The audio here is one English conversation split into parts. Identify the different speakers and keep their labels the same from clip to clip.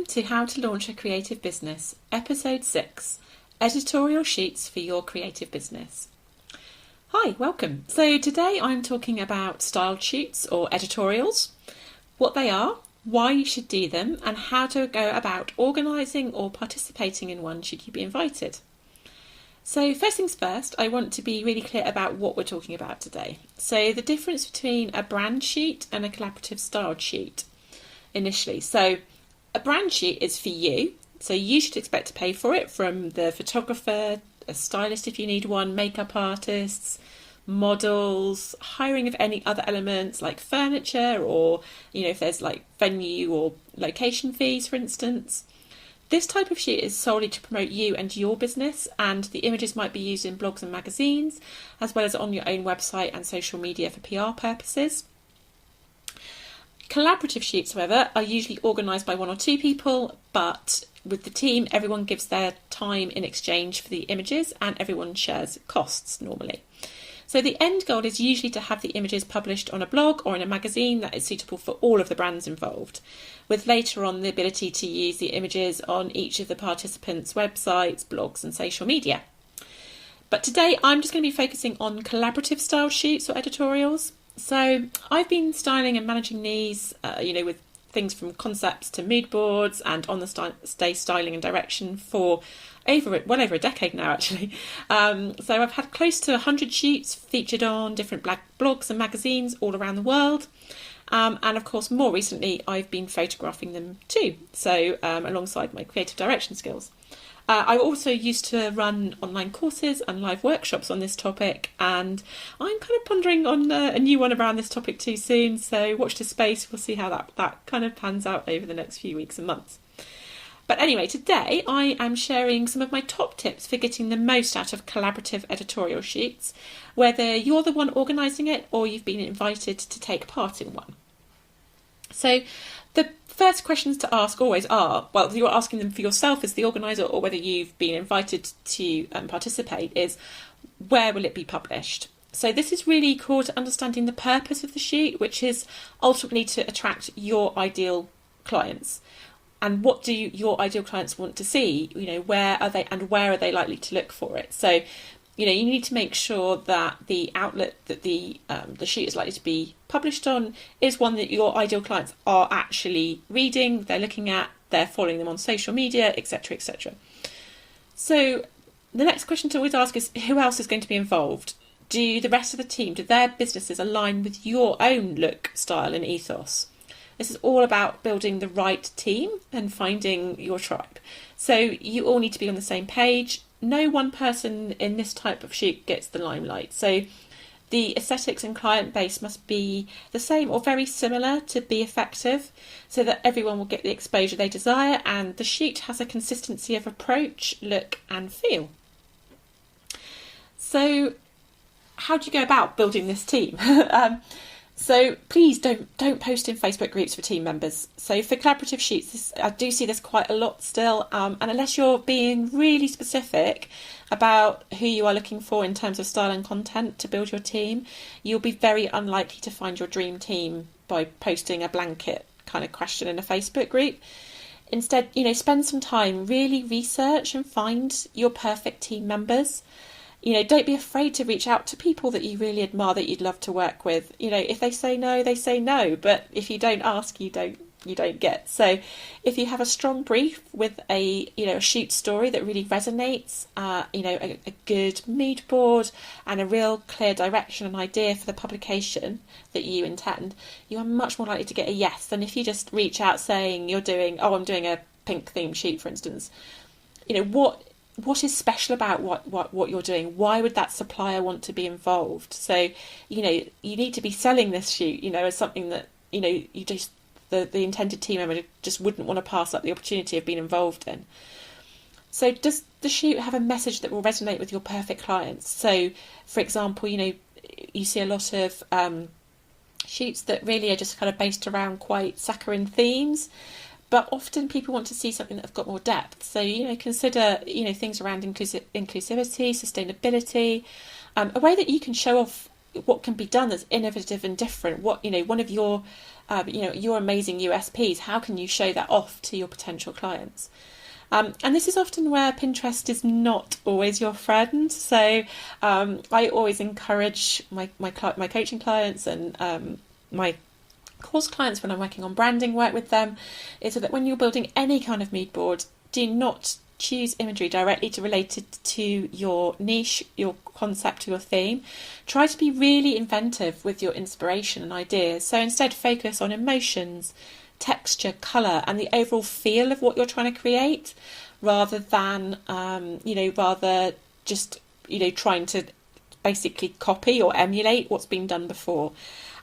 Speaker 1: to How to Launch a Creative Business, Episode 6, Editorial Sheets for Your Creative Business. Hi, welcome. So today I'm talking about styled sheets or editorials, what they are, why you should do them, and how to go about organising or participating in one should you be invited. So first things first, I want to be really clear about what we're talking about today. So the difference between a brand sheet and a collaborative styled sheet initially. So a brand sheet is for you, so you should expect to pay for it from the photographer, a stylist if you need one, makeup artists, models, hiring of any other elements like furniture or, if there's like venue or location fees, for instance. This type of sheet is solely to promote you and your business, and the images might be used in blogs and magazines, as well as on your own website and social media for PR purposes. Collaborative sheets, however, are usually organised by one or two people, but with the team, everyone gives their time in exchange for the images and everyone shares costs normally. So the end goal is usually to have the images published on a blog or in a magazine that is suitable for all of the brands involved, with later on the ability to use the images on each of the participants' websites, blogs and social media. But today I'm just going to be focusing on collaborative style sheets or editorials. So I've been styling and managing these, with things from concepts to mood boards and on the day styling and direction for well over a decade now, actually. So I've had close to 100 sheets featured on different blogs and magazines all around the world. And of course, more recently, I've been photographing them too. So alongside my creative direction skills. I also used to run online courses and live workshops on this topic, and I'm kind of pondering on a new one around this topic too soon, so watch this space. We'll see how that kind of pans out over the next few weeks and months. But anyway, today I am sharing some of my top tips for getting the most out of collaborative editorial sheets, whether you're the one organising it or you've been invited to take part in one. So the first questions to ask always are, well, you're asking them for yourself as the organiser or whether you've been invited to participate, is where will it be published? So this is really core to understanding the purpose of the sheet, which is ultimately to attract your ideal clients. And what do your ideal clients want to see? Where are they and where are they likely to look for it? So, you need to make sure that the outlet that the sheet is likely to be published on is one that your ideal clients are actually reading, they're looking at, they're following them on social media, etc., etc. So the next question to always ask is, who else is going to be involved? Do the rest of the team, do their businesses align with your own look, style and ethos? This is all about building the right team and finding your tribe. So you all need to be on the same page. No one person in this type of shoot gets the limelight. So the aesthetics and client base must be the same or very similar to be effective, so that everyone will get the exposure they desire and the shoot has a consistency of approach, look and feel. So how do you go about building this team? So please don't post in Facebook groups for team members. So for collaborative sheets, I do see this quite a lot still. And unless you're being really specific about who you are looking for in terms of style and content to build your team, you'll be very unlikely to find your dream team by posting a blanket kind of question in a Facebook group. Instead, spend some time, really research and find your perfect team members. Don't be afraid to reach out to people that you really admire, that you'd love to work with. If they say no, they say no. But if you don't ask, you don't get. So if you have a strong brief with a shoot story that really resonates, a good mood board and a real clear direction and idea for the publication that you intend, you are much more likely to get a yes than if you just reach out saying I'm doing a pink themed shoot, for instance. What is special about what you're doing? Why would that supplier want to be involved? So, you need to be selling this shoot, as something that, you just, the intended team member just wouldn't want to pass up the opportunity of being involved in. So does the shoot have a message that will resonate with your perfect clients? So, for example, you see a lot of shoots that really are just kind of based around quite saccharine themes. But often people want to see something that have got more depth. So, consider, things around inclusivity, sustainability, a way that you can show off what can be done that's innovative and different. What, one of your your amazing USPs. How can you show that off to your potential clients? And this is often where Pinterest is not always your friend. So I always encourage my coaching clients and my course clients, when I'm working on branding work with them, is that when you're building any kind of mood board, do not choose imagery directly related to your niche, your concept, your theme. Try to be really inventive with your inspiration and ideas. So instead, focus on emotions, texture, colour, and the overall feel of what you're trying to create, rather than rather just trying to basically copy or emulate what's been done before.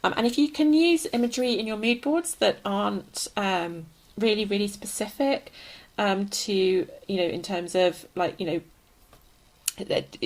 Speaker 1: And if you can use imagery in your mood boards that aren't really, really specific to, in terms of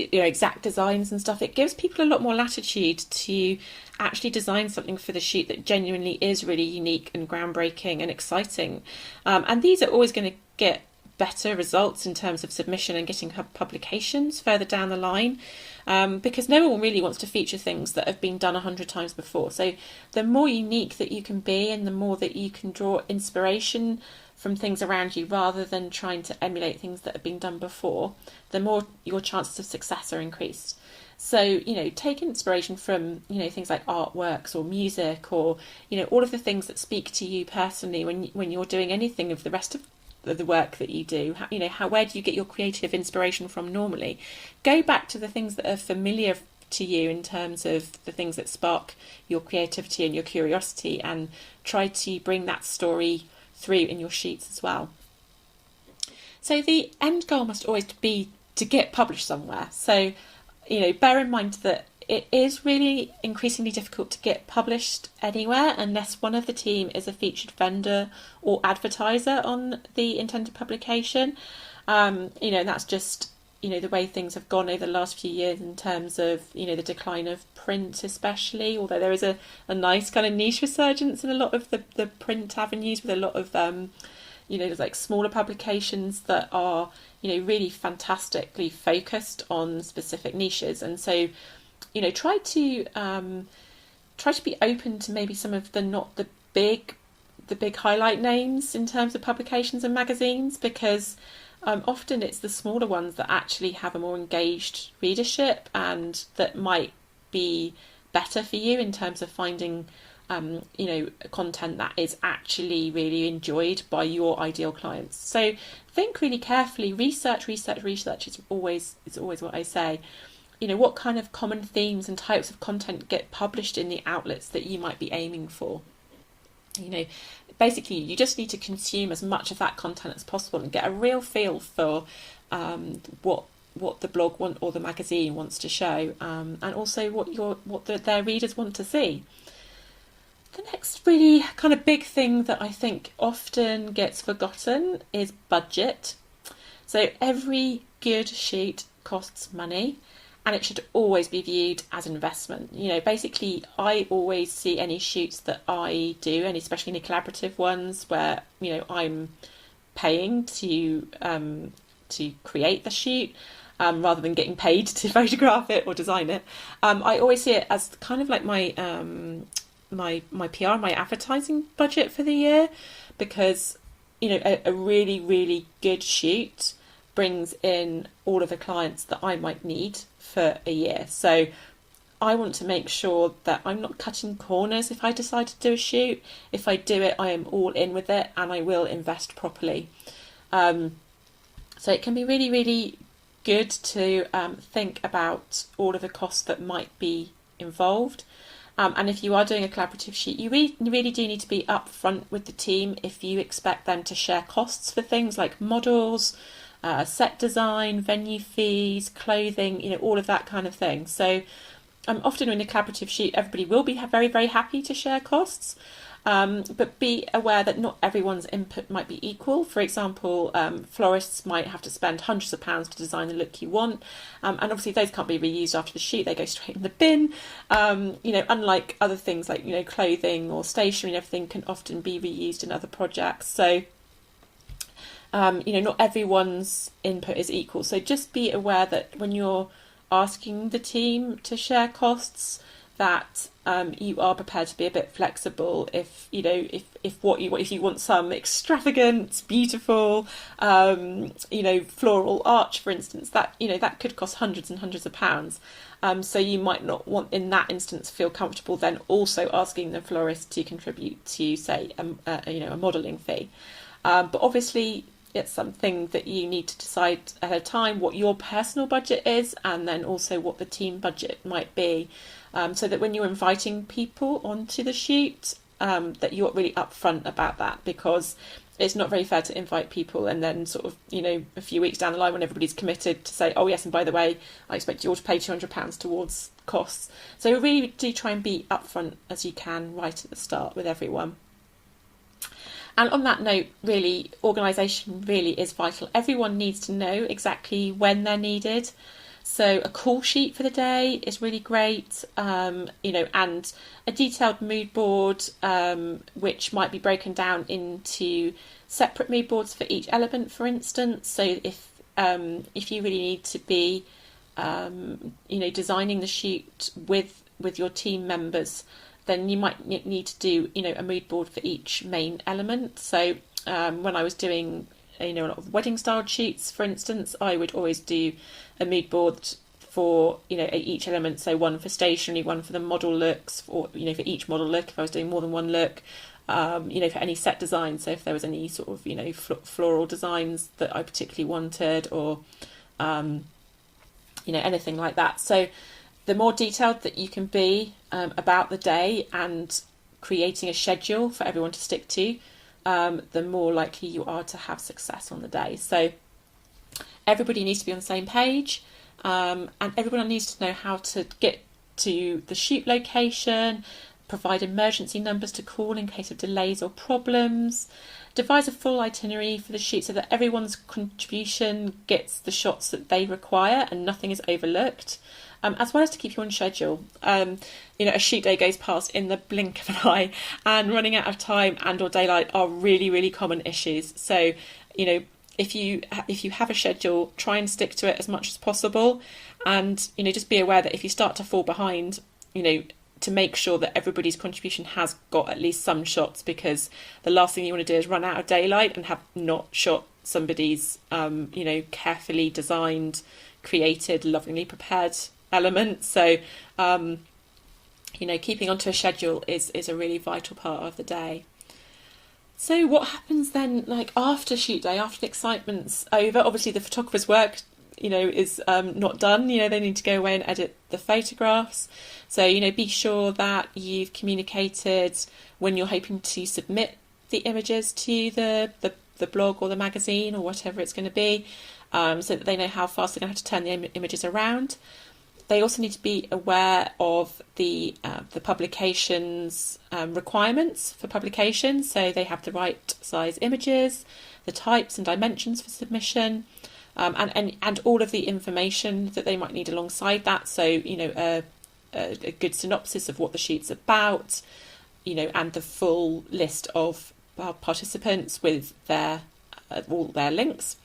Speaker 1: exact designs and stuff, it gives people a lot more latitude to actually design something for the shoot that genuinely is really unique and groundbreaking and exciting. And these are always going to get better results in terms of submission and getting publications further down the line, because no one really wants to feature things that have been done 100 times before. So the more unique that you can be, and the more that you can draw inspiration from things around you rather than trying to emulate things that have been done before, the more your chances of success are increased. So, take inspiration from, things like artworks or music, or, all of the things that speak to you personally when you're doing anything of the rest of the work that you do. Where do you get your creative inspiration from normally? Go back to the things that are familiar to you in terms of the things that spark your creativity and your curiosity, and try to bring that story through in your sheets as well. So the end goal must always be to get published somewhere. So, bear in mind that it is really increasingly difficult to get published anywhere unless one of the team is a featured vendor or advertiser on the intended publication. And that's just, the way things have gone over the last few years in terms of, the decline of print especially, although there is a nice kind of niche resurgence in a lot of the print avenues, with a lot of, there's like smaller publications that are, really fantastically focused on specific niches. And so, try to be open to maybe some of the big highlight names in terms of publications and magazines, because often it's the smaller ones that actually have a more engaged readership, and that might be better for you in terms of finding content that is actually really enjoyed by your ideal clients. So think really carefully. Research is always what I say. What kind of common themes and types of content get published in the outlets that you might be aiming for. Basically you just need to consume as much of that content as possible and get a real feel for what the blog or the magazine wants to show, and also what their readers want to see. The next really kind of big thing that I think often gets forgotten is budget. So every good shoot costs money, and it should always be viewed as an investment. Basically, I always see any shoots that I do, and especially any collaborative ones where I'm paying to create the shoot, rather than getting paid to photograph it or design it. I always see it as kind of like my PR, my advertising budget for the year, because a really, really good shoot brings in all of the clients that I might need for a year. So I want to make sure that I'm not cutting corners if I decide to do a shoot. If I do it, I am all in with it, and I will invest properly. So it can be really, really good to think about all of the costs that might be involved. And if you are doing a collaborative shoot, you really do need to be upfront with the team if you expect them to share costs for things like models, set design, venue fees, clothing, all of that kind of thing. So often in a collaborative shoot, everybody will be very, very happy to share costs, but be aware that not everyone's input might be equal. For example, florists might have to spend hundreds of pounds to design the look you want, and obviously those can't be reused after the shoot, they go straight in the bin. Unlike other things like clothing or stationery and everything can often be reused in other projects. So not everyone's input is equal. So just be aware that when you're asking the team to share costs, that you are prepared to be a bit flexible if you want some extravagant, beautiful, floral arch, for instance, that could cost hundreds and hundreds of pounds. So you might not want, in that instance, feel comfortable then also asking the florist to contribute to, say, a modelling fee. But obviously, it's something that you need to decide at a time what your personal budget is, and then also what the team budget might be, so that when you're inviting people onto the shoot, that you're really upfront about that, because it's not very fair to invite people and then sort of, a few weeks down the line when everybody's committed to say, oh yes, and by the way, I expect you all to pay £200 towards costs. So really do try and be upfront as you can right at the start with everyone. And on that note, really, organisation really is vital. Everyone needs to know exactly when they're needed. So a call sheet for the day is really great, and a detailed mood board, which might be broken down into separate mood boards for each element, for instance. So if you really need to be, designing the shoot with your team members, then you might need to do, a mood board for each main element. So when I was doing, a lot of wedding style shoots, for instance, I would always do a mood board for, each element. So one for stationery, one for the model looks, or, for each model look, if I was doing more than one look, for any set design. So if there was any sort of, floral designs that I particularly wanted, or, anything like that. So the more detailed that you can be about the day and creating a schedule for everyone to stick to, the more likely you are to have success on the day. So everybody needs to be on the same page, and everyone needs to know how to get to the shoot location, provide emergency numbers to call in case of delays or problems, devise a full itinerary for the shoot so that everyone's contribution gets the shots that they require and nothing is overlooked. As well as to keep you on schedule. A shoot day goes past in the blink of an eye, and running out of time and or daylight are really, really common issues. So, if you have a schedule, try and stick to it as much as possible, and just be aware that if you start to fall behind, to make sure that everybody's contribution has got at least some shots, because the last thing you want to do is run out of daylight and have not shot somebody's carefully designed, created, lovingly prepared element. So keeping onto a schedule is a really vital part of the day. So what happens then, like after shoot day, after the excitement's over? Obviously the photographer's work is not done. They need to go away and edit the photographs. So be sure that you've communicated when you're hoping to submit the images to the blog or the magazine or whatever it's going to be, so that they know how fast they're going to have to turn the images around. They also need to be aware of the publication's requirements for publication, so they have the right size images, the types and dimensions for submission, and all of the information that they might need alongside that. So a good synopsis of what the shoot's about, and the full list of participants with their all their links.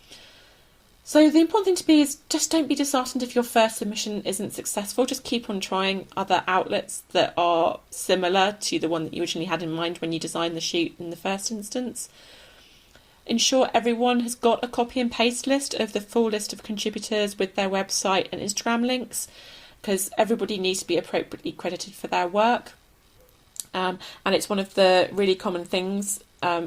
Speaker 1: So the important thing to be is just don't be disheartened if your first submission isn't successful. Just keep on trying other outlets that are similar to the one that you originally had in mind when you designed the shoot in the first instance. Ensure everyone has got a copy and paste list of the full list of contributors with their website and Instagram links, because everybody needs to be appropriately credited for their work. And it's one of the really common things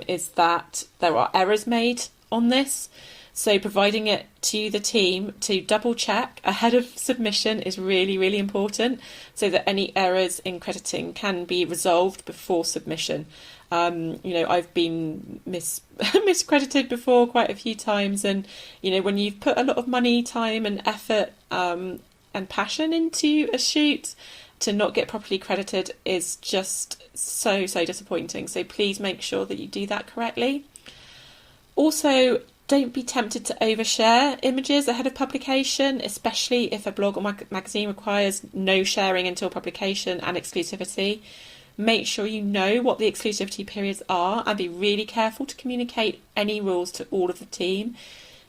Speaker 1: is that there are errors made on this. So providing it to the team to double check ahead of submission is really, really important, so that any errors in crediting can be resolved before submission. I've been miscredited before quite a few times, and when you've put a lot of money, time and effort and passion into a shoot, to not get properly credited is just so disappointing. So please make sure that you do that correctly. Also, don't be tempted to overshare images ahead of publication, especially if a blog or magazine requires no sharing until publication and exclusivity. Make sure you know what the exclusivity periods are, and be really careful to communicate any rules to all of the team.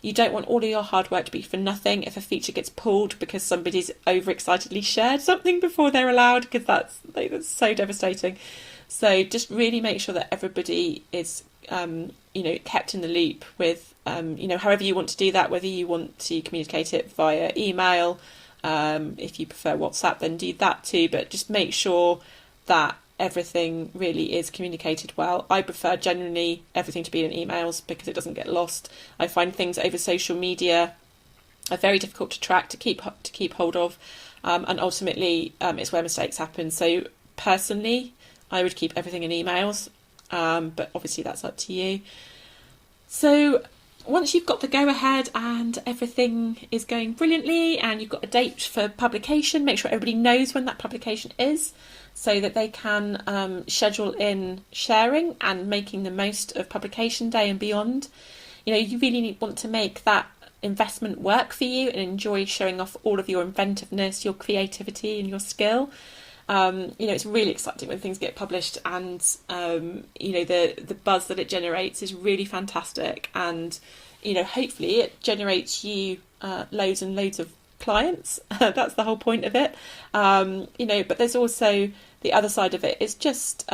Speaker 1: You don't want all of your hard work to be for nothing if a feature gets pulled because somebody's overexcitedly shared something before they're allowed, because that's so devastating. So just really make sure that everybody is, kept in the loop with, however you want to do that, whether you want to communicate it via email, if you prefer WhatsApp, then do that too. But just make sure that everything really is communicated well. I prefer generally everything to be in emails because it doesn't get lost. I find things over social media are very difficult to track, to keep hold of, and ultimately it's where mistakes happen. So personally, I would keep everything in emails, but obviously that's up to you. So once you've got the go-ahead and everything is going brilliantly and you've got a date for publication, make sure everybody knows when that publication is so that they can schedule in sharing and making the most of publication day and beyond. You really want to make that investment work for you and enjoy showing off all of your inventiveness, your creativity and your skill. It's really exciting when things get published, and the buzz that it generates is really fantastic, and hopefully it generates you loads and loads of clients. That's the whole point of it. But there's also the other side of it is just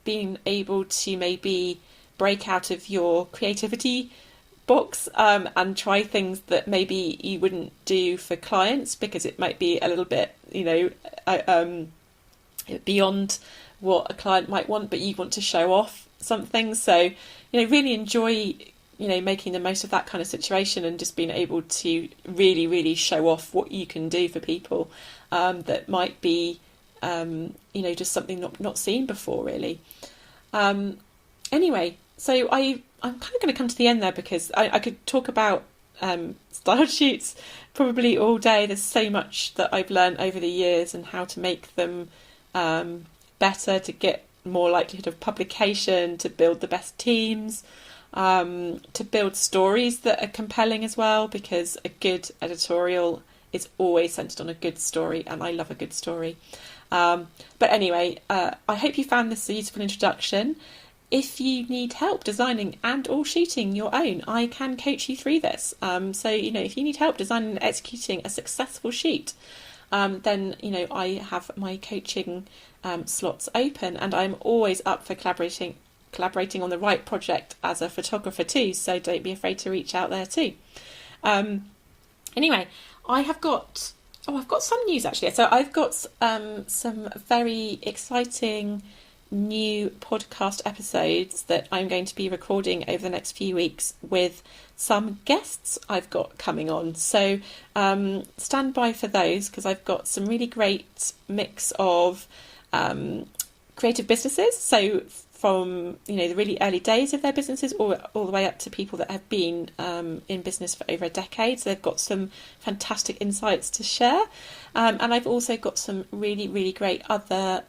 Speaker 1: being able to maybe break out of your creativity box and try things that maybe you wouldn't do for clients because it might be a little bit beyond what a client might want, but you want to show off something. So really enjoy making the most of that kind of situation and just being able to really, really show off what you can do for people that might be just something not seen before, really. Anyway, so I'm kind of going to come to the end there because I could talk about style sheets probably all day. There's so much that I've learned over the years and how to make them better, to get more likelihood of publication, to build the best teams, to build stories that are compelling as well, because a good editorial is always centred on a good story, and I love a good story. But anyway, I hope you found this a useful introduction. If you need help designing and or shooting your own, I can coach you through this. So if you need help designing and executing a successful shoot, then I have my coaching slots open, and I'm always up for collaborating on the right project as a photographer too. So don't be afraid to reach out there too. Anyway, I've got some news actually. So I've got some very exciting new podcast episodes that I'm going to be recording over the next few weeks with some guests I've got coming on. So stand by for those, because I've got some really great mix of creative businesses. So from the really early days of their businesses all the way up to people that have been in business for over a decade. So they've got some fantastic insights to share. And I've also got some really, really great other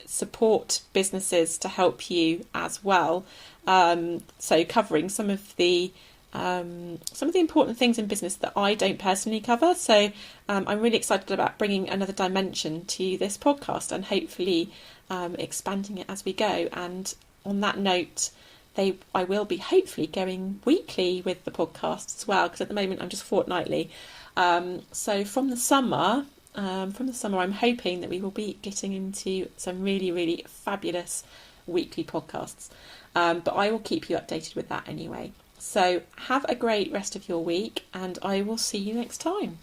Speaker 1: support businesses to help you as well. So covering some of the important things in business that I don't personally cover. So I'm really excited about bringing another dimension to this podcast and hopefully expanding it as we go. And on that note, I will be hopefully going weekly with the podcast as well, because at the moment I'm just fortnightly. So from the summer, I'm hoping that we will be getting into some really, really fabulous weekly podcasts. But I will keep you updated with that anyway. So have a great rest of your week, and I will see you next time.